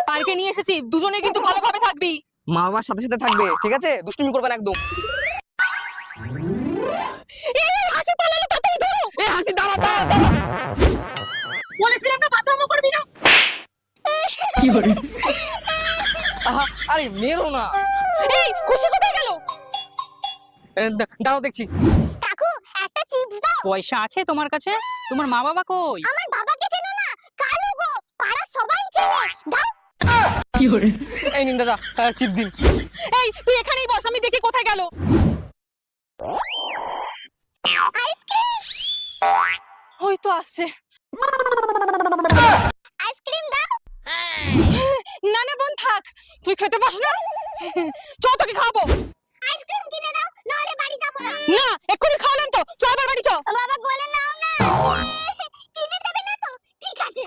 পার্কে নিয়ে এসেছি, দুজনে কিন্তু ভালোভাবে থাকবি। মা বাবার সাথে সাথে থাকবে, ঠিক আছে? দুষ্টুমি করবে না একদম। এই হাসি পালালো, তাড়াতাড়ি ধরো। এই হাসি, দাঁড়া দাঁড়া দাঁড়া। বলেছিলাম না বাথরুমে করবি না। কি করে? আহা, আরে মেরো না। এই খুশি কোথায় গেল? দাঁড়াও দেখছি। কাকু একটা চিপস দাও। পয়সা আছে তোমার কাছে? তোমার মা বাবা কই? আমার বাবাকে চেনো না? কালু গো, পাড়ার সবাই চেনে। দাও। কি করে? এই নিন দাদা, চিপ দিন। এই তুই এখানেই বস, আমি দেখি কোথায় গেল। আইসক্রিম। হয়তো আসছে। আইসক্রিম দাও। না না বোন থাক, তুই খেতে পাস না। চ তোকে খাবো। আইসক্রিম কিনে দাও, নাহলে বাড়ি যাবো না। না এক্ষুনি খাওয়ালাম তো, চ আবার বাড়ি চ। বাবা বলে নাও না। কিনে দেবে না তো? ঠিক আছে।